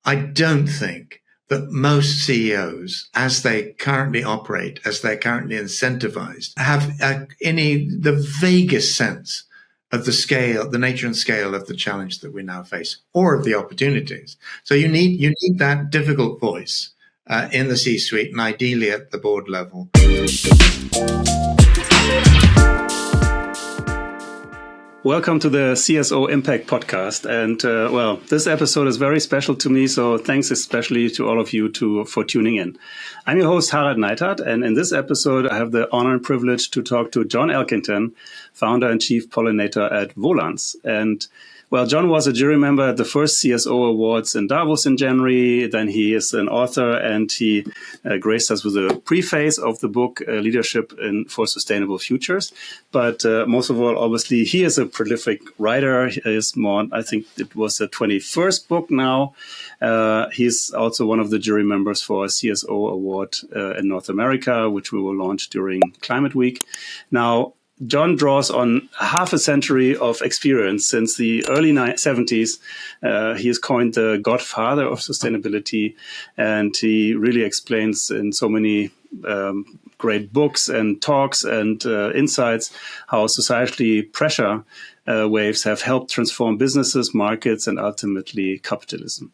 I don't think that most CEOs, as they currently operate, as they're currently incentivized, have the vaguest sense of the scale, the nature and scale of the challenge that we now face, or of the opportunities. So you need that difficult voice in the C-suite, and ideally at the board level. Welcome to the CSO Impact Podcast. And this episode is very special to me. So thanks especially to all of you for tuning in. I'm your host, Harald Neidhardt. And in this episode, I have the honor and privilege to talk to John Elkington, founder and chief pollinator at Volans. And John was a jury member at the first CSO Awards in Davos in January. Then he is an author, and he graced us with a preface of the book, Leadership for Sustainable Futures. But most of all, obviously, he is a prolific writer. He is I think it was the 21st book now. He's also one of the jury members for a CSO Award in North America, which we will launch during Climate Week. Now, John draws on half a century of experience since the early 70s. He is coined the godfather of sustainability, and he really explains in so many great books and talks and insights how societally pressure waves have helped transform businesses, markets, and ultimately capitalism.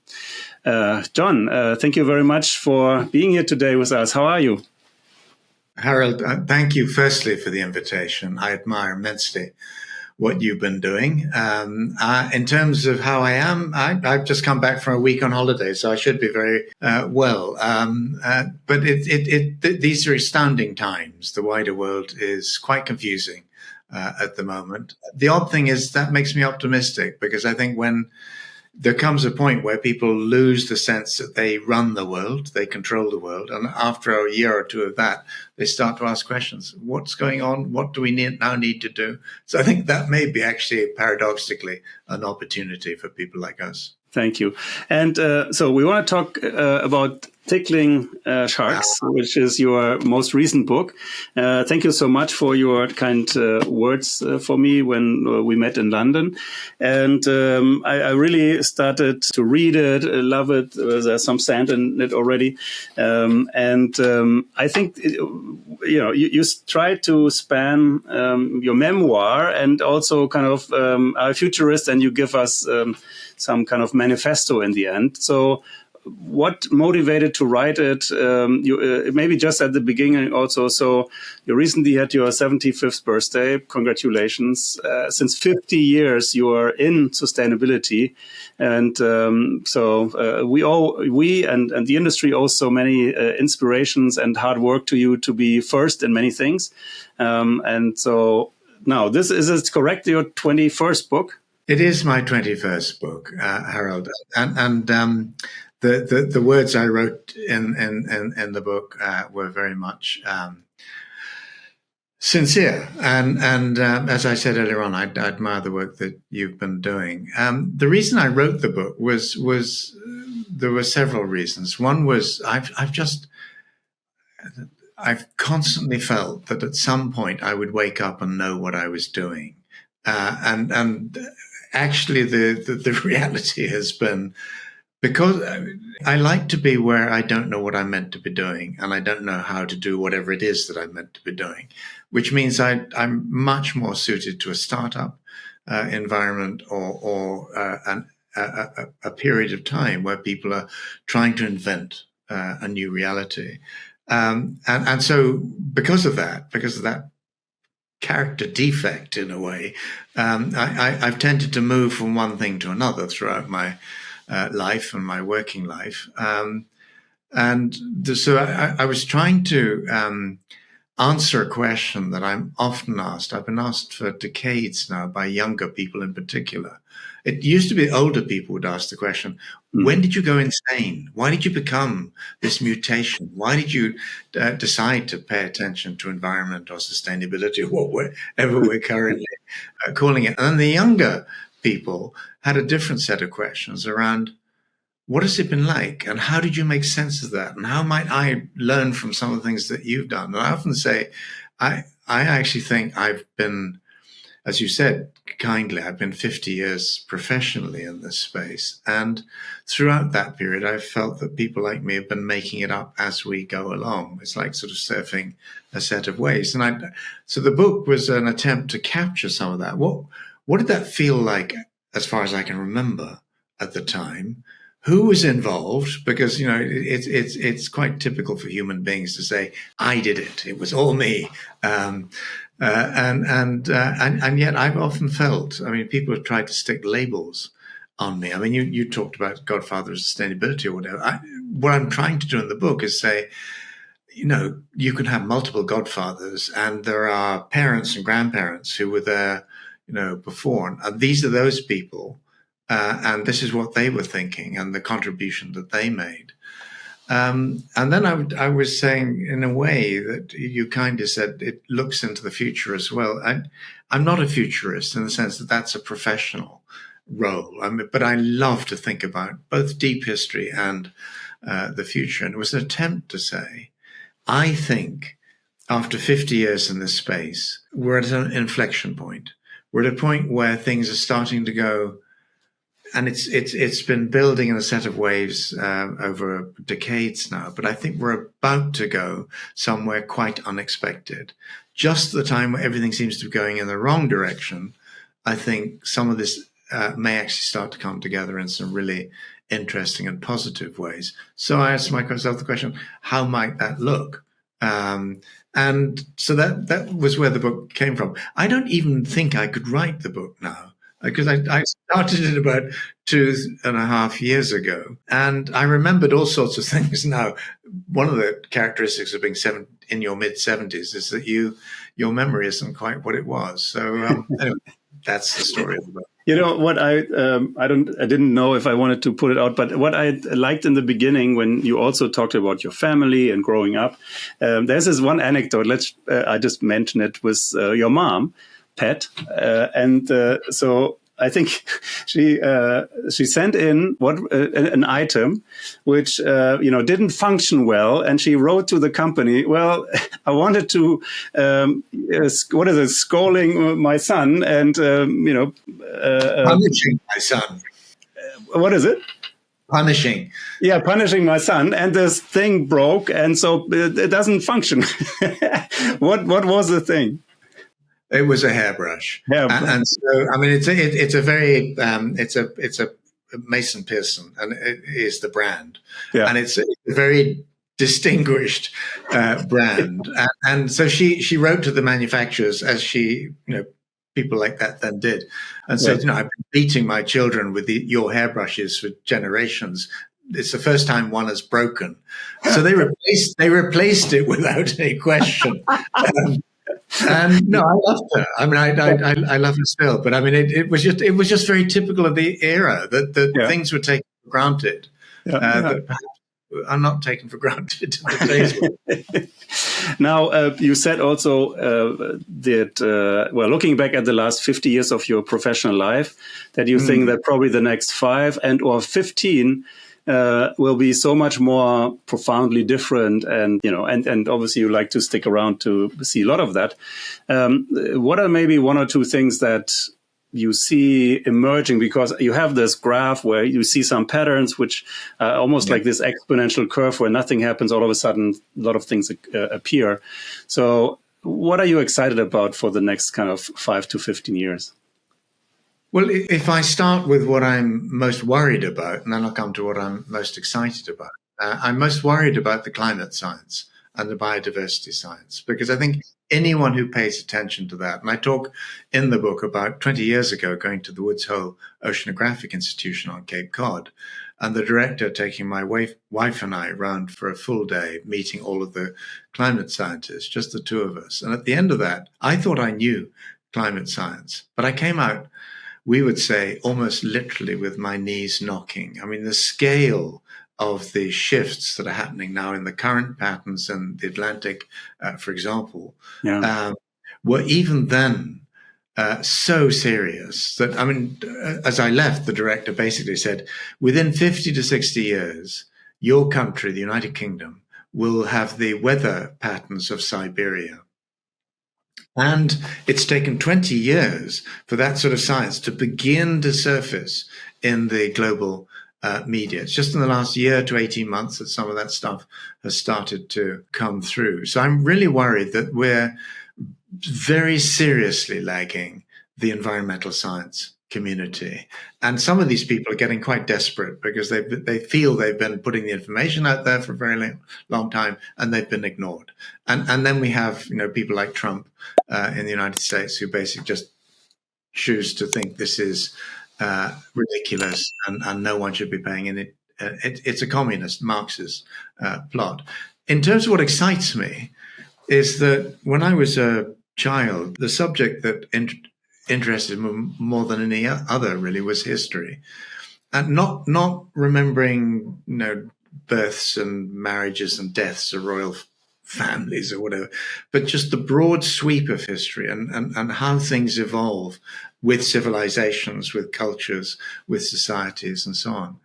John, thank you very much for being here today with us. How are you? Harald, thank you firstly for the invitation. I admire immensely what you've been doing. In terms of how I am, I've just come back from a week on holiday, so I should be very well. But these are astounding times. The wider world is quite confusing at the moment. The odd thing is that makes me optimistic, because I think when there comes a point where people lose the sense that they run the world, they control the world. And after a year or two of that, they start to ask questions. What's going on? What do we now need to do? So I think that may be actually paradoxically an opportunity for people like us. Thank you. And so we want to talk about Tickling Sharks, which is your most recent book. Thank you so much for your kind words for me when we met in London. And I really started to read it, love it. There's some sand in it already. I think, you try to span your memoir and also kind of a futurist, and you give us some kind of manifesto in the end. So what motivated to write it? Maybe just at the beginning also. So you recently had your 75th birthday. Congratulations. Since 50 years, you are in sustainability. And we and the industry owe so many inspirations and hard work to you to be first in many things. And so now, is it correct, your 21st book? It is my 21st book, Harald. And the words I wrote in the book were very much sincere. And as I said earlier on, I admire the work that you've been doing. The reason I wrote the book was there were several reasons. One was I've constantly felt that at some point I would wake up and know what I was doing. And actually the reality has been, because I like to be where I don't know what I'm meant to be doing, and I don't know how to do whatever it is that I'm meant to be doing, which means I'm much more suited to a startup environment or a period of time where people are trying to invent a new reality. And so because of that character defect in a way, I've tended to move from one thing to another throughout my life and my working life. So I was trying to answer a question that I'm often asked. I've been asked for decades now by younger people in particular. It used to be older people would ask the question, when did you go insane? Why did you become this mutation? Why did you decide to pay attention to environment or sustainability or whatever we're currently calling it? And then the younger people had a different set of questions around, what has it been like? And how did you make sense of that? And how might I learn from some of the things that you've done? And I often say, I actually think I've been, as you said, kindly, I've been 50 years professionally in this space. And throughout that period, I've felt that people like me have been making it up as we go along. It's like sort of surfing a set of waves. So the book was an attempt to capture some of that. What did that feel like, as far as I can remember at the time? Who was involved? Because, it's quite typical for human beings to say, I did it. It was all me. And yet I've often felt, people have tried to stick labels on me. You talked about Godfather of Sustainability or whatever. What I'm trying to do in the book is say, you can have multiple godfathers, and there are parents and grandparents who were there, before. And these are those people. And this is what they were thinking and the contribution that they made. And then I was saying, in a way that you kind of said, it looks into the future as well. I'm not a futurist in the sense that that's a professional role. But I love to think about both deep history and the future. And it was an attempt to say, I think after 50 years in this space, we're at an inflection point. We're at a point where things are starting to go. And it's been building in a set of waves over decades now. But I think we're about to go somewhere quite unexpected. Just the time where everything seems to be going in the wrong direction, I think some of this may actually start to come together in some really interesting and positive ways. So I asked myself the question, how might that look? And so that was where the book came from. I don't even think I could write the book now, because I started it about 2.5 years ago. And I remembered all sorts of things now. One of the characteristics of being in your mid-70s is that your memory isn't quite what it was. So anyway, that's the story of the book. What I didn't know if I wanted to put it out, but what I liked in the beginning when you also talked about your family and growing up, there's this one anecdote. I just mention it with your mom, Pat, so I think she sent in an item which didn't function well, and she wrote to the company, well, I wanted to scolding my son and punishing my son. What is it? Punishing. Yeah, punishing my son, and this thing broke, and so it doesn't function. What was the thing? It was a hairbrush. And so, it's a very, it's a Mason Pearson, and it is the brand. Yeah. And it's a very distinguished brand. And so she wrote to the manufacturers, as people like that then did, and said, I've been beating my children with your hairbrushes for generations. It's the first time one has broken. So they replaced it without any question. And no, I loved her. I love her still. But it was just very typical of the era that things were taken for granted that perhaps are not taken for granted in today's world. Now, you said also that, looking back at the last 50 years of your professional life, that you think that probably the next 5 and or 15 will be so much more profoundly different, and obviously you like to stick around to see a lot of that. What are maybe 1 or 2 things that you see emerging? Because you have this graph where you see some patterns which are almost like this exponential curve where nothing happens, all of a sudden a lot of things appear. So what are you excited about for the next kind of 5 to 15 years? Well, if I start with what I'm most worried about, and then I'll come to what I'm most excited about. I'm most worried about the climate science and the biodiversity science, because I think anyone who pays attention to that, and I talk in the book about 20 years ago going to the Woods Hole Oceanographic Institution on Cape Cod, and the director taking my wife and I around for a full day, meeting all of the climate scientists, just the two of us. And at the end of that, I thought I knew climate science, but I came out, we would say, almost literally with my knees knocking. The scale of the shifts that are happening now in the current patterns in the Atlantic, for example, were even then so serious that, as I left, the director basically said, within 50 to 60 years, your country, the United Kingdom, will have the weather patterns of Siberia. And it's taken 20 years for that sort of science to begin to surface in the global media. It's just in the last year to 18 months that some of that stuff has started to come through. So I'm really worried that we're very seriously lagging the environmental science community. And some of these people are getting quite desperate because they feel they've been putting the information out there for a very long time and they've been ignored. And then we have, people like Trump in the United States who basically just choose to think this is ridiculous and no one should be paying in it. It's a communist Marxist plot. In terms of what excites me is that when I was a child, the subject that interested me more than any other really was history, and not remembering births and marriages and deaths of royal families or whatever, but just the broad sweep of history and how things evolve with civilizations, with cultures, with societies, and so on.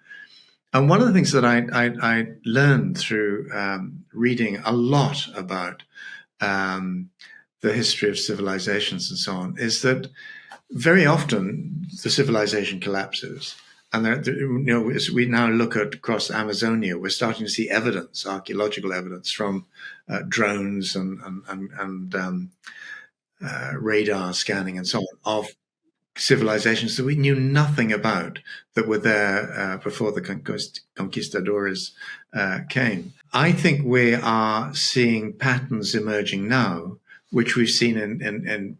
And one of the things that I learned through reading a lot about the history of civilizations and so on is that very often the civilization collapses. And as we now look at across Amazonia, we're starting to see evidence, archaeological evidence from drones and radar scanning and so on of civilizations that we knew nothing about that were there before the conquistadores came. I think we are seeing patterns emerging now, which we've seen in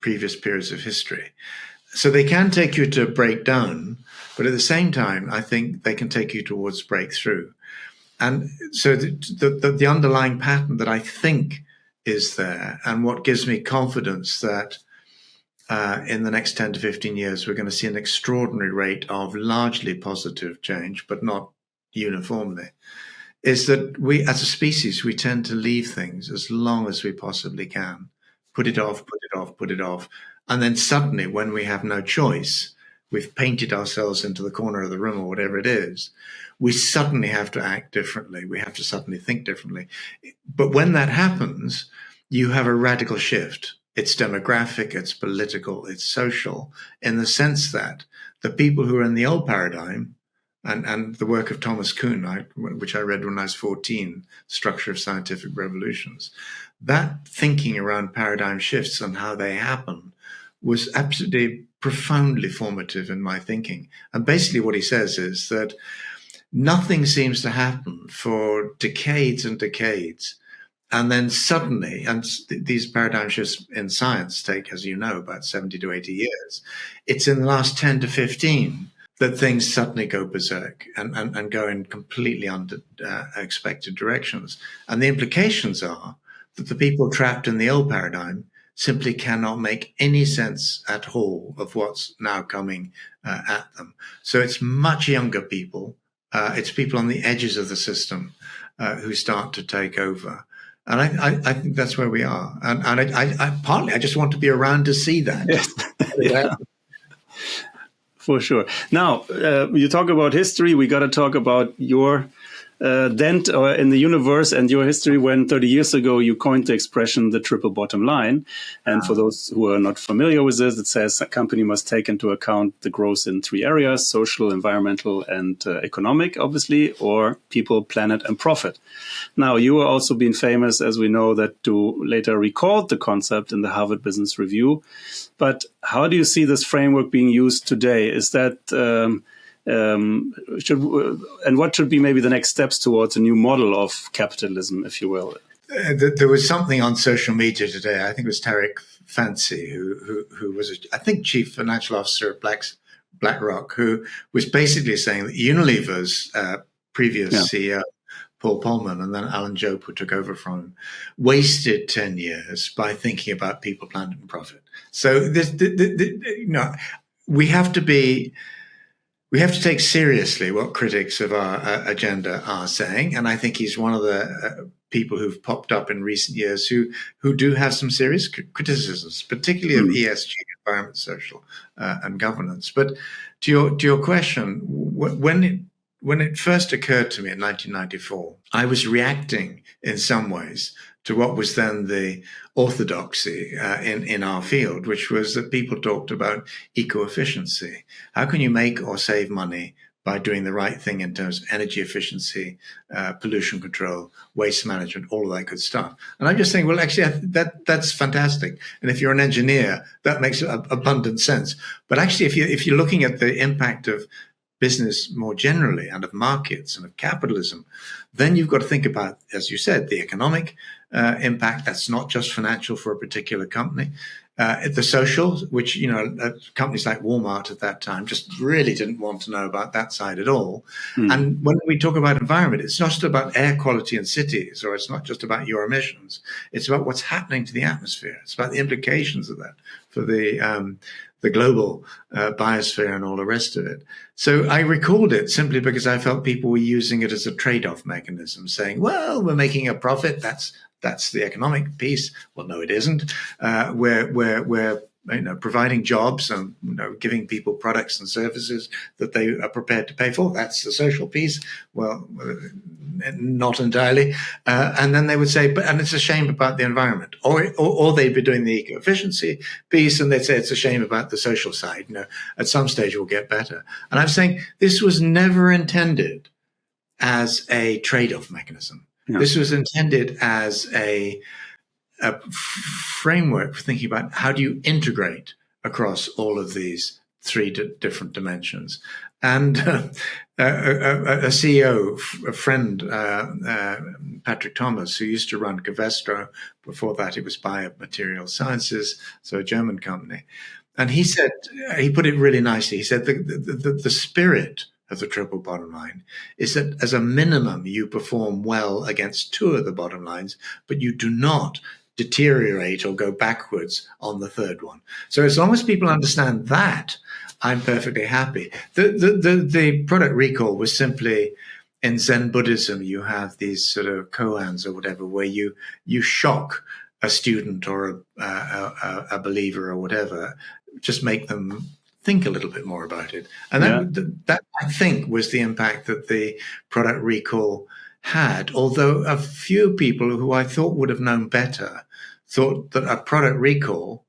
previous periods of history. So they can take you to breakdown, but at the same time, I think they can take you towards breakthrough. And so the underlying pattern that I think is there, and what gives me confidence that in the next 10 to 15 years, we're going to see an extraordinary rate of largely positive change, but not uniformly, is that we, as a species, we tend to leave things as long as we possibly can. Put it off, put it off, put it off. And then suddenly, when we have no choice, we've painted ourselves into the corner of the room or whatever it is, we suddenly have to act differently. We have to suddenly think differently. But when that happens, you have a radical shift. It's demographic, it's political, it's social, in the sense that the people who are in the old paradigm, and the work of Thomas Kuhn, which I read when I was 14, Structure of Scientific Revolutions, that thinking around paradigm shifts and how they happen was absolutely profoundly formative in my thinking. And basically what he says is that nothing seems to happen for decades and decades. And then suddenly, and these paradigm shifts in science take, as you know, about 70 to 80 years. It's in the last 10 to 15 that things suddenly go berserk and go in completely unexpected directions. And the implications are that the people trapped in the old paradigm simply cannot make any sense at all of what's now coming at them. So it's much younger people. It's people on the edges of the system who start to take over. And I think that's where we are. And I just want to be around to see that. Yes. Yeah. For sure. Now, you talk about history. We got to talk about your dent in the universe and your history when 30 years ago you coined the expression the triple bottom line. And for those who are not familiar with this, it says a company must take into account the growth in three areas: social, environmental, and economic, obviously, or people, planet, and profit. Now, you are also being famous, as we know, that to later record the concept in the Harvard Business Review. But how do you see this framework being used today? Is that and what should be maybe the next steps towards a new model of capitalism, if you will? There was something on social media today. I think it was Tariq Fancy, who was, I think, chief financial officer at BlackRock, who was basically saying that Unilever's previous CEO, Paul Polman, and then Alan Jope, who took over from him, wasted 10 years by thinking about people, planet, and profit. So we have to take seriously what critics of our agenda are saying. And I think he's one of the people who've popped up in recent years who do have some serious criticisms, particularly of ESG, environment, social, and governance. But to your question, when it first occurred to me in 1994, I was reacting in some ways to what was then the orthodoxy in our field, which was that people talked about eco-efficiency. How can you make or save money by doing the right thing in terms of energy efficiency, pollution control, waste management, all of that good stuff? And I'm just saying, well, actually, that's fantastic. And if you're an engineer, that makes abundant sense. But actually, if you're looking at the impact of business more generally and of markets and of capitalism, then you've got to think about, as you said, the economic impact. That's not just financial for a particular company. The social, which, companies like Walmart at that time just really didn't want to know about that side at all. And when we talk about environment, it's not just about air quality in cities, or it's not just about your emissions. It's about what's happening to the atmosphere. It's about the implications of that for the global biosphere and all the rest of it. So I recalled it simply because I felt people were using it as a trade-off mechanism, saying, well, we're making a profit. That's the economic piece. Well, no, it isn't. We're providing jobs and giving people products and services that they are prepared to pay for. That's the social piece. Well, not entirely. And then they would say, and it's a shame about the environment. Or they'd be doing the eco-efficiency piece, and they'd say it's a shame about the social side. At some stage we'll get better. And I'm saying this was never intended as a trade-off mechanism. Yeah. This was intended as a framework for thinking about how do you integrate across all of these three different dimensions. And a CEO, a friend, Patrick Thomas, who used to run Covestro, before that it was Biomaterial Sciences, so a German company. And he said, he put it really nicely. He said the spirit of the triple bottom line is that as a minimum, you perform well against two of the bottom lines, but you do not deteriorate or go backwards on the third one. So as long as people understand that, I'm perfectly happy. The product recall was simply, in Zen Buddhism, you have these sort of koans or whatever, where you shock a student or a believer or whatever, just make them think a little bit more about it. And that I think was the impact that the product recall had, although a few people who I thought would have known better thought that a product recall,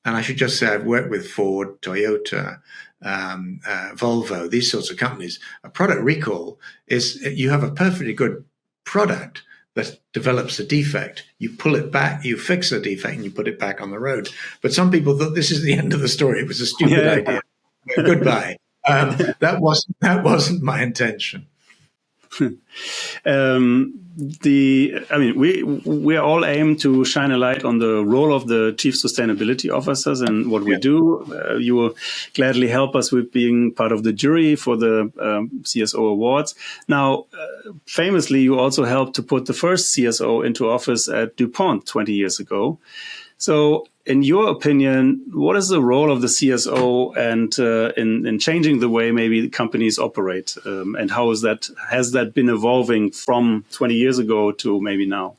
and I should just say I've worked with Ford, Toyota, Volvo, these sorts of companies. A product recall is you have a perfectly good product that develops a defect. You pull it back, you fix a defect, and you put it back on the road. But some people thought this is the end of the story. It was a stupid idea. Goodbye. That wasn't my intention. We all aim to shine a light on the role of the chief sustainability officers and what we do. You will gladly help us with being part of the jury for the CSO Awards. Now, famously, you also helped to put the first CSO into office at DuPont 20 years ago. So, in your opinion, what is the role of the CSO and in changing the way maybe the companies operate? And how has that been evolving from 20 years ago to maybe now?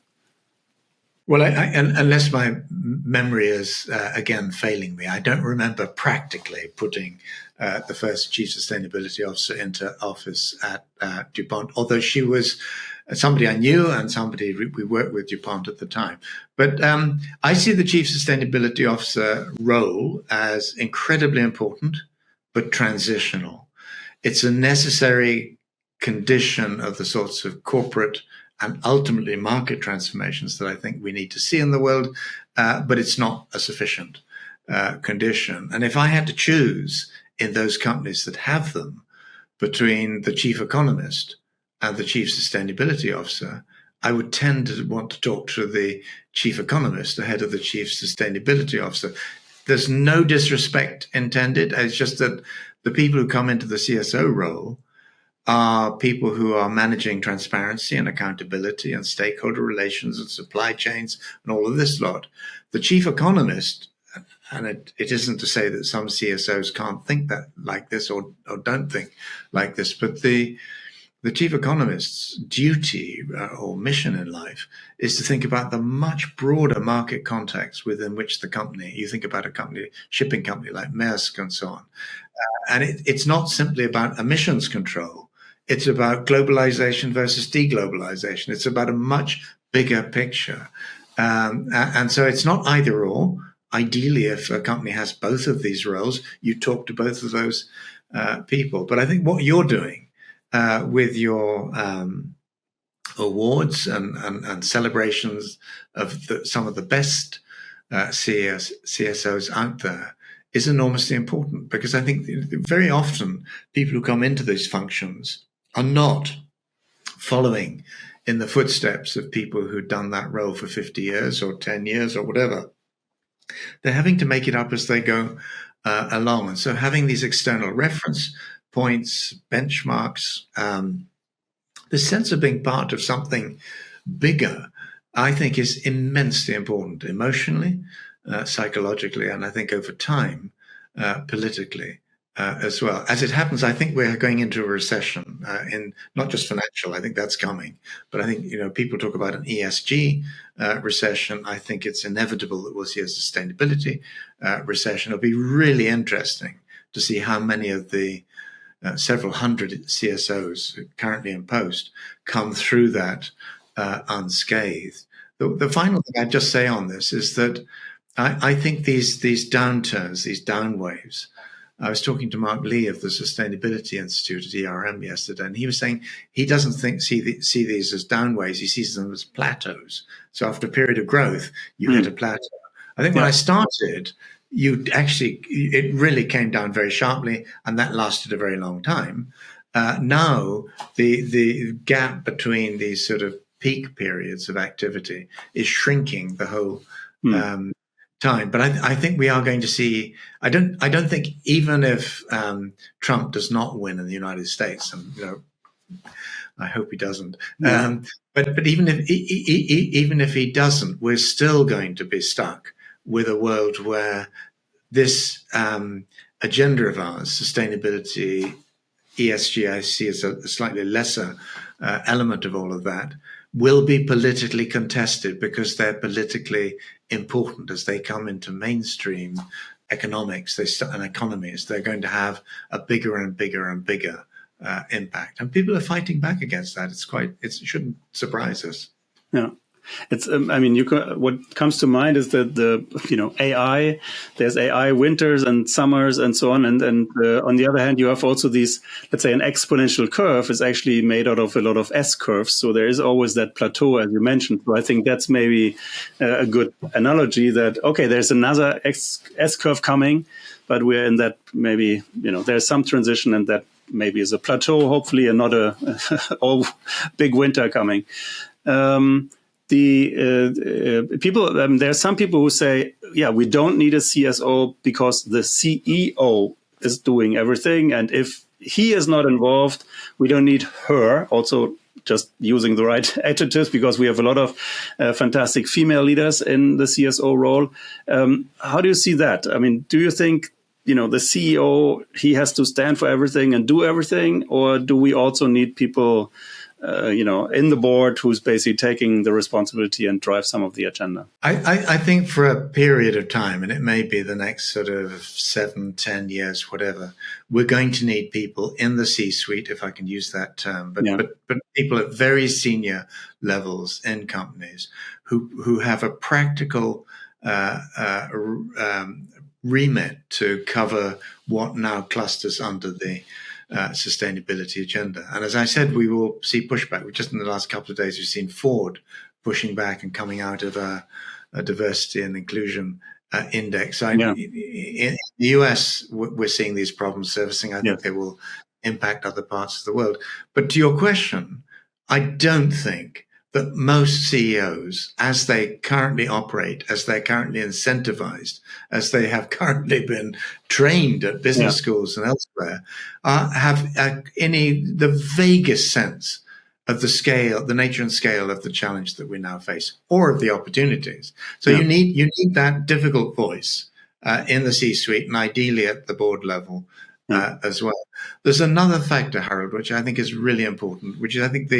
Well, unless my memory is, again, failing me, I don't remember practically putting the first chief sustainability officer into office at DuPont, although she was somebody I knew and somebody we worked with DuPont at the time. But I see the chief sustainability officer role as incredibly important, but transitional. It's a necessary condition of the sorts of corporate and ultimately market transformations that I think we need to see in the world, but it's not a sufficient condition. And if I had to choose in those companies that have them between the chief economist and the chief sustainability officer, I would tend to want to talk to the chief economist ahead of the chief sustainability officer. There's no disrespect intended. It's just that the people who come into the CSO role are people who are managing transparency and accountability and stakeholder relations and supply chains and all of this lot. The chief economist, and it isn't to say that some CSOs can't think that like this or don't think like this, but the chief economist's duty or mission in life is to think about the much broader market context within which the company, you think about a company, shipping company like Maersk and so on. And it's not simply about emissions control. It's about globalization versus deglobalization. It's about a much bigger picture. And so it's not either or. Ideally, if a company has both of these roles, you talk to both of those people. But I think what you're doing with your awards and celebrations of some of the best CSOs out there is enormously important, because I think very often people who come into these functions are not following in the footsteps of people who've done that role for 50 years or 10 years or whatever. They're having to make it up as they go along. And so having these external reference points, benchmarks, the sense of being part of something bigger, I think, is immensely important emotionally, psychologically, and I think over time, politically as well. As it happens, I think we're going into a recession, in not just financial. I think that's coming, but I think people talk about an ESG recession. I think it's inevitable that we'll see a sustainability recession. It'll be really interesting to see how many of the several hundred CSOs currently in post come through that unscathed. The final thing I'd just say on this is that I think these downturns, these down waves. I was talking to Mark Lee of the Sustainability Institute at ERM yesterday, and he was saying he doesn't see these as down waves. He sees them as plateaus. So after a period of growth, you hit a plateau. I think when I started, it really came down very sharply, and that lasted a very long time. Now the gap between these sort of peak periods of activity is shrinking the whole time. But I think we are going to see. I don't think, even if Trump does not win in the United States, and I hope he doesn't. But even if he doesn't, we're still going to be stuck with a world where this agenda of ours, sustainability, ESG, I see as a slightly lesser element of all of that, will be politically contested, because they're politically important as they come into mainstream economics and economies. They're going to have a bigger and bigger and bigger impact, and people are fighting back against that. It shouldn't surprise us. Yeah. It's, what comes to mind is that AI, there's AI winters and summers and so on. And on the other hand, you have also these, let's say, an exponential curve is actually made out of a lot of S curves. So there is always that plateau, as you mentioned. So I think that's maybe a good analogy that, okay, there's another S curve coming, but we're in that, maybe, there's some transition, and that maybe is a plateau, hopefully, and not a big winter coming. People, there are some people who say, yeah, we don't need a CSO because the CEO is doing everything. And if he is not involved, we don't need her. Also, just using the right adjectives, because we have a lot of fantastic female leaders in the CSO role. How do you see that? I mean, do you think, the CEO, he has to stand for everything and do everything? Or do we also need people in the board who's basically taking the responsibility and drive some of the agenda? I think for a period of time, and it may be the next sort of 7-10 years, whatever, we're going to need people in the C-suite, if I can use that term, but people at very senior levels in companies who have a practical remit to cover what now clusters under the sustainability agenda. And as I said, we will see pushback. Just in the last couple of days, we've seen Ford pushing back and coming out of a diversity and inclusion index. In the US, we're seeing these problems surfacing. I think they will impact other parts of the world. But to your question, I don't think that most CEOs, as they currently operate, as they're currently incentivized, as they have currently been trained at business schools and elsewhere, have the vaguest sense of the scale, the nature and scale of the challenge that we now face, or of the opportunities. So you need that difficult voice in the C-suite, and ideally at the board level as well. There's another factor, Harald, which I think is really important, which is, I think,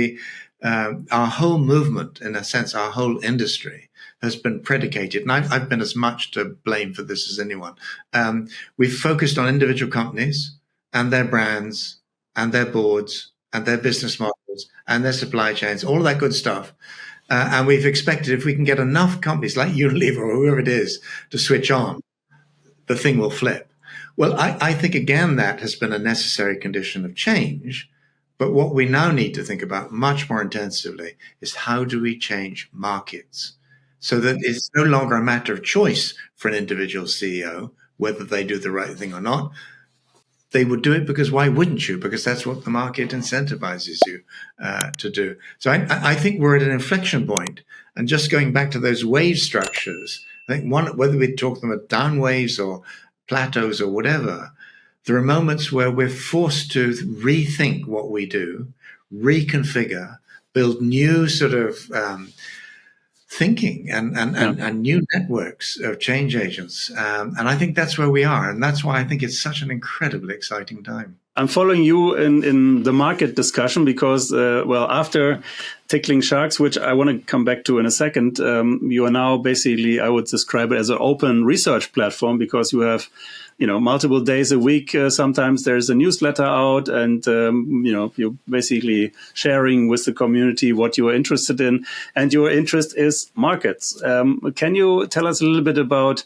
our whole movement, in a sense, our whole industry has been predicated, and I've been as much to blame for this as anyone. We've focused on individual companies and their brands and their boards and their business models and their supply chains, all of that good stuff. And we've expected if we can get enough companies like Unilever or whoever it is to switch on, the thing will flip. Well, I think, again, that has been a necessary condition of change. But what we now need to think about much more intensively is how do we change markets so that it's no longer a matter of choice for an individual CEO, whether they do the right thing or not. They would do it because why wouldn't you? Because that's what the market incentivizes you to do. So I think we're at an inflection point. And just going back to those wave structures, I think whether we talk them as down waves or plateaus or whatever, there are moments where we're forced to rethink what we do, reconfigure, build new sort of thinking and new networks of change agents. And I think that's where we are. And that's why I think it's such an incredibly exciting time. I'm following you in the market discussion because, after Tickling Sharks, which I want to come back to in a second, you are now basically, I would describe it as an open research platform because you have, multiple days a week. Sometimes there's a newsletter out and, you're basically sharing with the community what you are interested in. And your interest is markets. Can you tell us a little bit about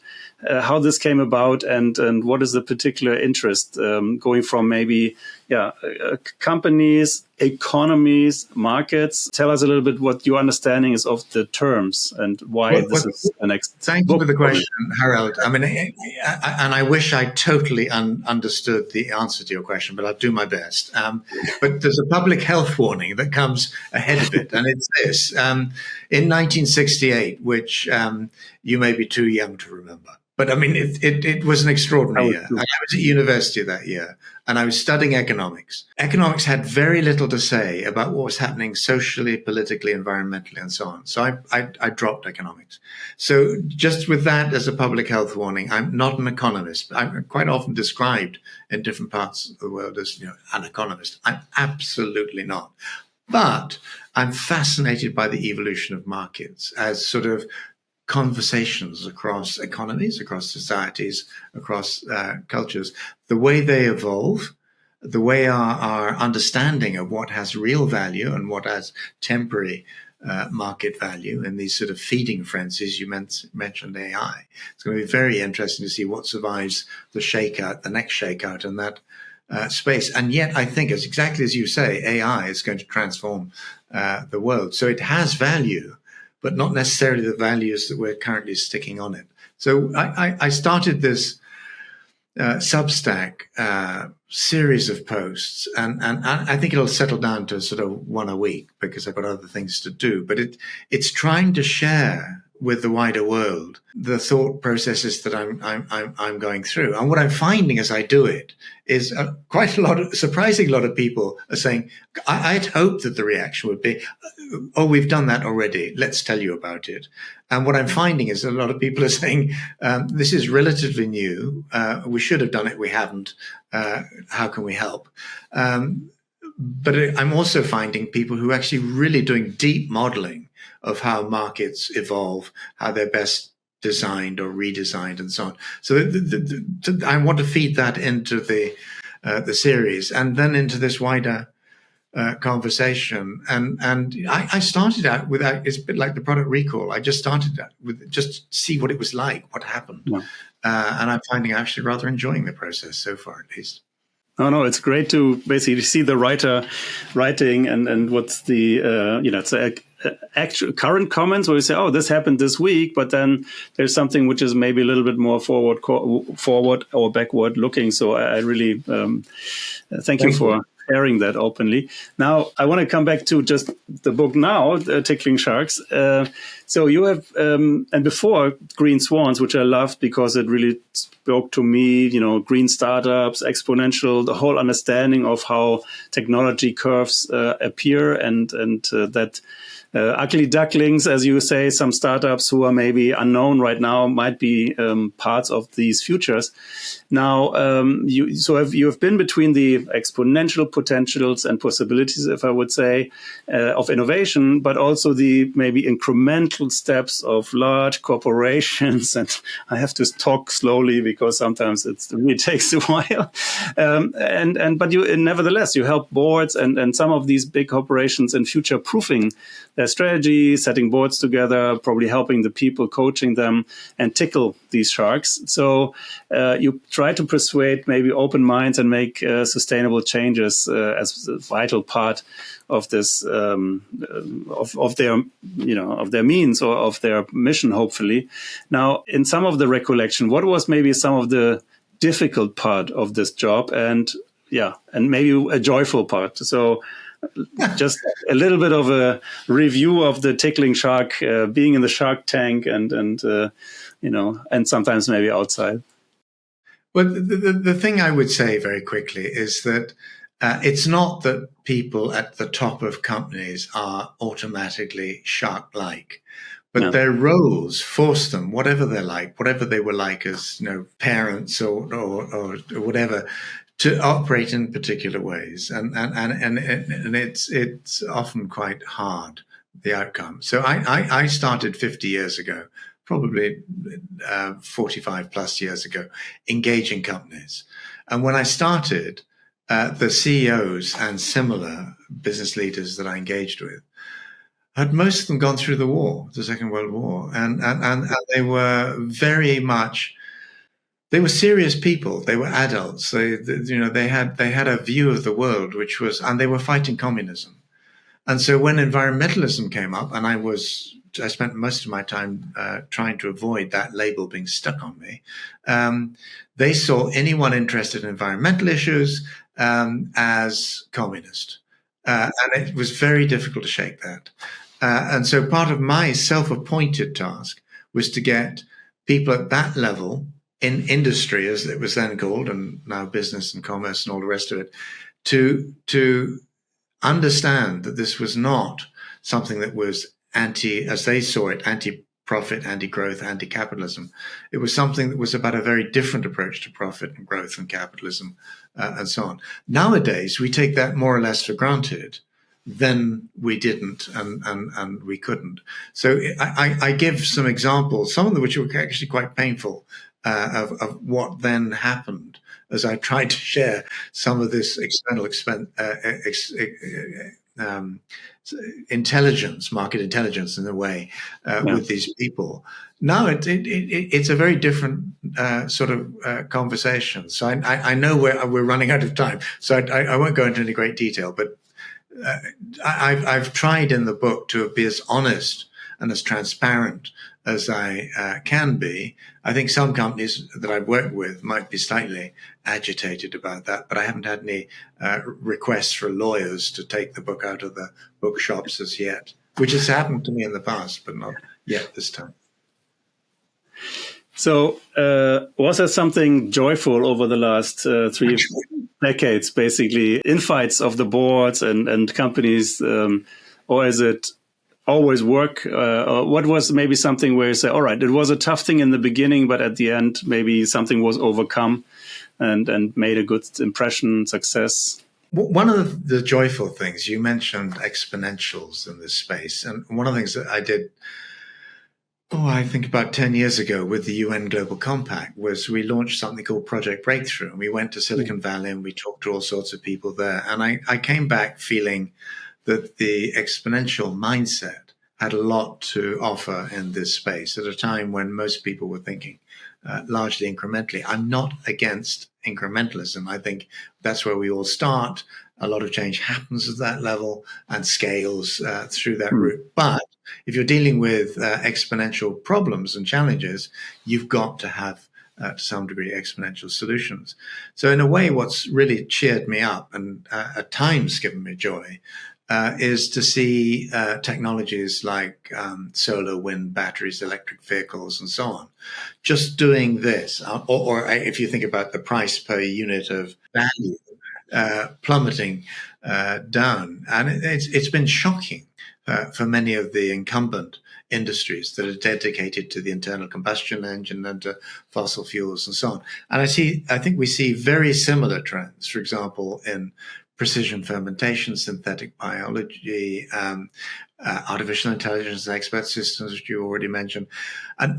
how this came about and what is the particular interest going from maybe companies, economies, markets? Tell us a little bit what your understanding is of the terms and why this is the next. Thank you for the question, Harald. I mean, and I wish I totally understood the answer to your question, but I'll do my best. But there's a public health warning that comes ahead of it, and it's this. In 1968, which you may be too young to remember, but I mean, it was an extraordinary year. I was at university that year and I was studying economics. Economics had very little to say about what was happening socially, politically, environmentally, and so on. So I dropped economics. So just with that as a public health warning, I'm not an economist. I'm quite often described in different parts of the world as, an economist. I'm absolutely not. But I'm fascinated by the evolution of markets as sort of conversations across economies, across societies, across cultures, the way they evolve, the way our understanding of what has real value and what has temporary market value in these sort of feeding frenzies. You mentioned AI. It's going to be very interesting to see what survives the shakeout, the next shakeout in that space. And yet I think, it's exactly as you say, AI is going to transform the world. So it has value, but not necessarily the values that we're currently sticking on it. So I started this Substack series of posts, and I think it'll settle down to sort of one a week because I've got other things to do. But it's trying to share with the wider world the thought processes that I'm going through. And what I'm finding as I do it is quite a surprising lot of people are saying, I'd hoped that the reaction would be, oh, we've done that already. Let's tell you about it. And what I'm finding is a lot of people are saying, this is relatively new. We should have done it. We haven't. How can we help? But I'm also finding people who are actually really doing deep modeling of how markets evolve, how they're best designed or redesigned, and so on. So I want to feed that into the series and then into this wider conversation. And I started out with it's a bit like the product recall. I just started out with just to see what it was like, what happened, and I'm finding actually rather enjoying the process so far, at least. No, it's great to basically see the writer writing and what's the it's actual current comments where you say, oh, this happened this week, but then there's something which is maybe a little bit more forward or backward looking. So I really thank you for sharing that openly. Now, I want to come back to just the book now, Tickling Sharks. So you have, and before Green Swans, which I loved because it really spoke to me, green startups, exponential, the whole understanding of how technology curves appear and that ugly ducklings, as you say, some startups who are maybe unknown right now might be parts of these futures. Now, you have been between the exponential potentials and possibilities, if I would say, of innovation, but also the maybe incremental steps of large corporations. And I have to talk slowly because sometimes it really takes a while. But nevertheless, you help boards and some of these big corporations in future proofing their strategy, setting boards together, probably helping the people, coaching them, and tickle these sharks. So you try to persuade maybe open minds and make sustainable changes as a vital part of this of their means or of their mission, hopefully. Now, in some of the recollection, what was maybe some of the difficult part of this job, and maybe a joyful part? So just a little bit of a review of the tickling shark, being in the shark tank, and sometimes maybe outside. Well, the thing I would say very quickly is that it's not that people at the top of companies are automatically shark-like, but their roles force them, whatever they're like, whatever they were like as parents or whatever, to operate in particular ways, and it's often quite hard, the outcome. So I started 50 years ago, probably 45 plus years ago, engaging companies. And when I started, the CEOs and similar business leaders that I engaged with had most of them gone through the Second World War, and they were very much. They were serious people. They were adults. They had a view of the world, and they were fighting communism. And so when environmentalism came up, and I spent most of my time trying to avoid that label being stuck on me. They saw anyone interested in environmental issues as communist, and it was very difficult to shake that. And so part of my self-appointed task was to get people at that level in industry, as it was then called, and now business and commerce and all the rest of it, to understand that this was not something that was as they saw it, anti-profit, anti-growth, anti-capitalism. It was something that was about a very different approach to profit and growth and capitalism, and so on. Nowadays, we take that more or less for granted. Then we didn't, and we couldn't. So I give some examples, some of them which were actually quite painful, of what then happened as I tried to share some of this external intelligence, market intelligence in a way, with these people. Now it's a very different sort of conversation. So I know we're running out of time, so I won't go into any great detail, but I've tried in the book to be as honest and as transparent as I can be. I think some companies that I've worked with might be slightly agitated about that, but I haven't had any requests for lawyers to take the book out of the bookshops as yet, which has happened to me in the past, but not yet this time. So was there something joyful over the last 3 decades, basically, infights of the boards and companies, or is it always work? What was maybe something where you say, all right, it was a tough thing in the beginning, but at the end, maybe something was overcome and made a good impression, success? One of the joyful things, you mentioned exponentials in this space. And one of the things that I did, I think about 10 years ago with the UN Global Compact, was we launched something called Project Breakthrough. And we went to Silicon Valley and we talked to all sorts of people there. And I came back feeling that the exponential mindset had a lot to offer in this space at a time when most people were thinking largely incrementally. I'm not against incrementalism. I think that's where we all start. A lot of change happens at that level and scales through that route. But if you're dealing with exponential problems and challenges, you've got to have to some degree exponential solutions. So in a way, what's really cheered me up and at times given me joy is to see technologies like solar, wind, batteries, electric vehicles, and so on, just doing this. Or if you think about the price per unit of value plummeting down. And it's been shocking for many of the incumbent industries that are dedicated to the internal combustion engine and to fossil fuels and so on. And I think we see very similar trends, for example, in precision fermentation, synthetic biology, artificial intelligence, expert systems, which you already mentioned. And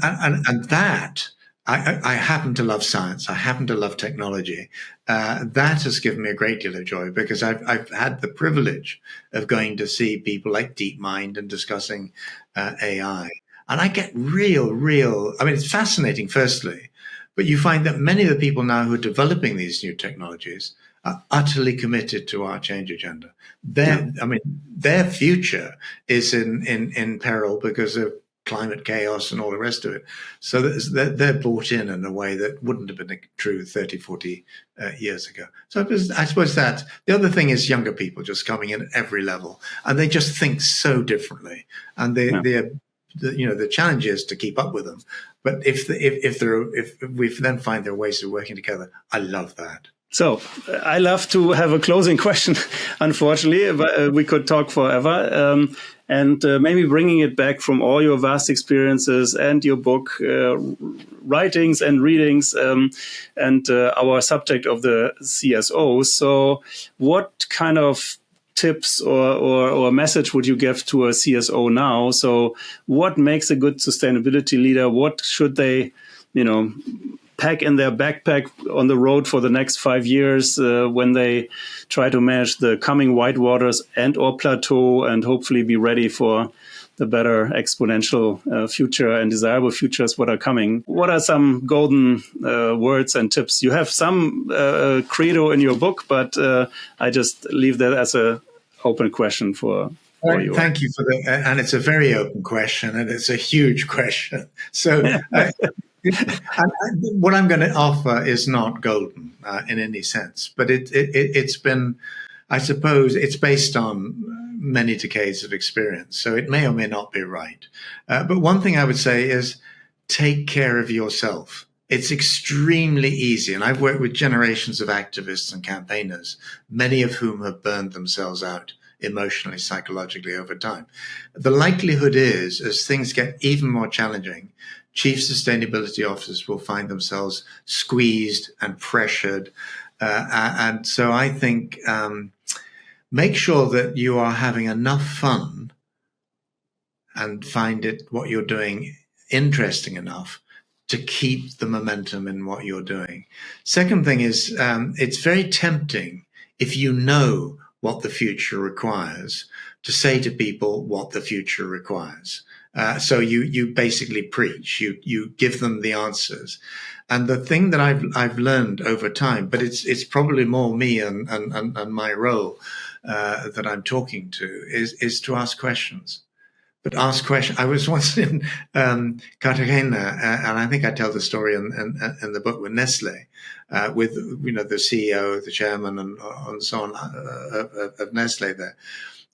that, I happen to love science. I happen to love technology. That has given me a great deal of joy because I've had the privilege of going to see people like DeepMind and discussing AI. And I get real, I mean, it's fascinating, firstly, but you find that many of the people now who are developing these new technologies are utterly committed to our change agenda. Their future is in peril because of climate chaos and all the rest of it. So they're bought in a way that wouldn't have been true 30, 40 years ago. So I suppose that the other thing is younger people just coming in at every level, and they just think so differently. And the challenge is to keep up with them. But if we then find there are ways of working together, I love that. So I love to have a closing question. Unfortunately, we could talk forever. And maybe bringing it back from all your vast experiences and your book writings and readings and our subject of the CSO. So what kind of tips or message would you give to a CSO now? So what makes a good sustainability leader? What should they, pack in their backpack on the road for the next 5 years when they try to manage the coming white waters and or plateau and hopefully be ready for the better exponential future and desirable futures what are coming? What are some golden words and tips? You have some credo in your book, but I just leave that as a open question for you. Thank you for that. And it's a very open question, and it's a huge question. So what I'm going to offer is not golden in any sense, but it's been, I suppose, it's based on many decades of experience. So it may or may not be right. But one thing I would say is take care of yourself. It's extremely easy. And I've worked with generations of activists and campaigners, many of whom have burned themselves out emotionally, psychologically over time. The likelihood is, as things get even more challenging, chief sustainability officers will find themselves squeezed and pressured. And so I think make sure that you are having enough fun and find what you're doing interesting enough to keep the momentum in what you're doing. Second thing is it's very tempting, if you know what the future requires, to say to people what the future requires. So you basically preach, you give them the answers. And the thing that I've learned over time, but it's probably more me and my role that I'm talking to, is to ask questions. But ask questions. I was once in Cartagena, and I think I tell the story in the book with Nestle, with the CEO, the chairman, and so on of Nestle there.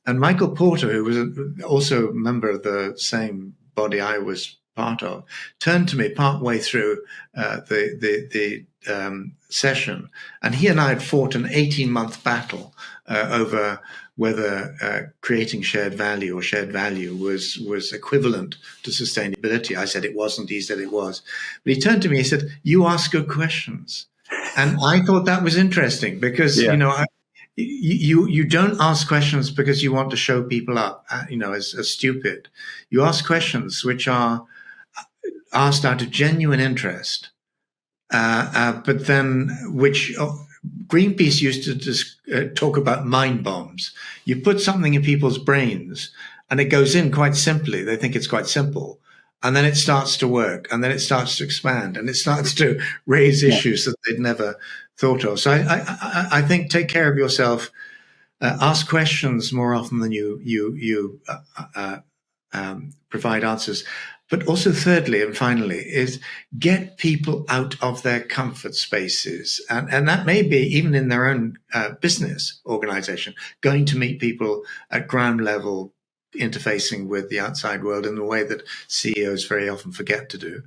And Michael Porter, who was also a member of the same body I was part of, turned to me partway through the session, and he and I had fought an 18-month battle over whether creating shared value or shared value was equivalent to sustainability. I said it wasn't. He said it was. But he turned to me. He said, "You ask good questions," and I thought that was interesting because You don't ask questions because you want to show people up, as stupid. You ask questions which are asked out of genuine interest, but then which Greenpeace used to just talk about mind bombs. You put something in people's brains and it goes in quite simply. They think it's quite simple. And then it starts to work, and then it starts to expand, and it starts to raise issues that they'd never thought of. So I think take care of yourself. Ask questions more often than you provide answers. But also, thirdly and finally, is get people out of their comfort spaces, and that may be even in their own business organization, going to meet people at ground level, interfacing with the outside world in the way that CEOs very often forget to do,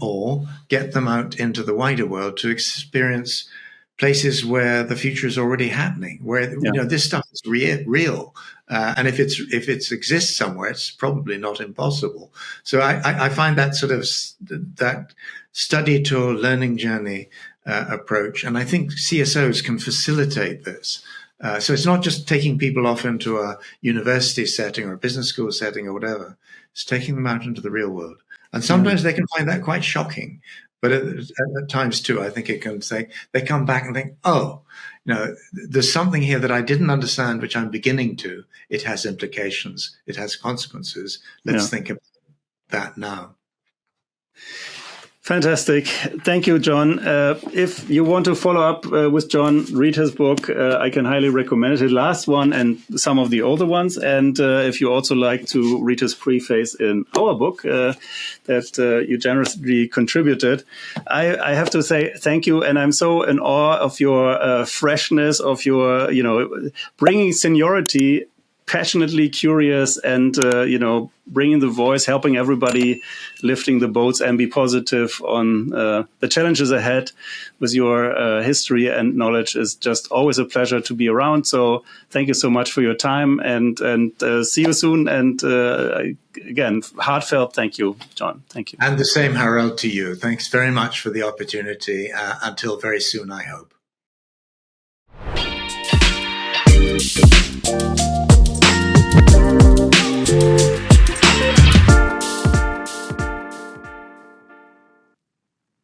or get them out into the wider world to experience places where the future is already happening, where this stuff is real, and if it exists somewhere, it's probably not impossible. So I find that sort of that study tour, learning journey approach. And I think CSOs can facilitate this. So it's not just taking people off into a university setting or a business school setting or whatever. It's taking them out into the real world. And sometimes they can find that quite shocking. But at times, too, I think it can say they come back and think, oh, there's something here that I didn't understand, which I'm beginning to. It has implications. It has consequences. Let's think about that now. Fantastic. Thank you, John. If you want to follow up with John, read his book. I can highly recommend it. His last one and some of the older ones. And if you also like to read his preface in our book that you generously contributed, I have to say thank you. And I'm so in awe of your freshness, of your, bringing seniority, passionately curious and, bringing the voice, helping everybody, lifting the boats and be positive on the challenges ahead with your history and knowledge is just always a pleasure to be around. So thank you so much for your time and see you soon. And again, heartfelt thank you, John. Thank you. And the same, Harald, to you. Thanks very much for the opportunity. Until very soon, I hope.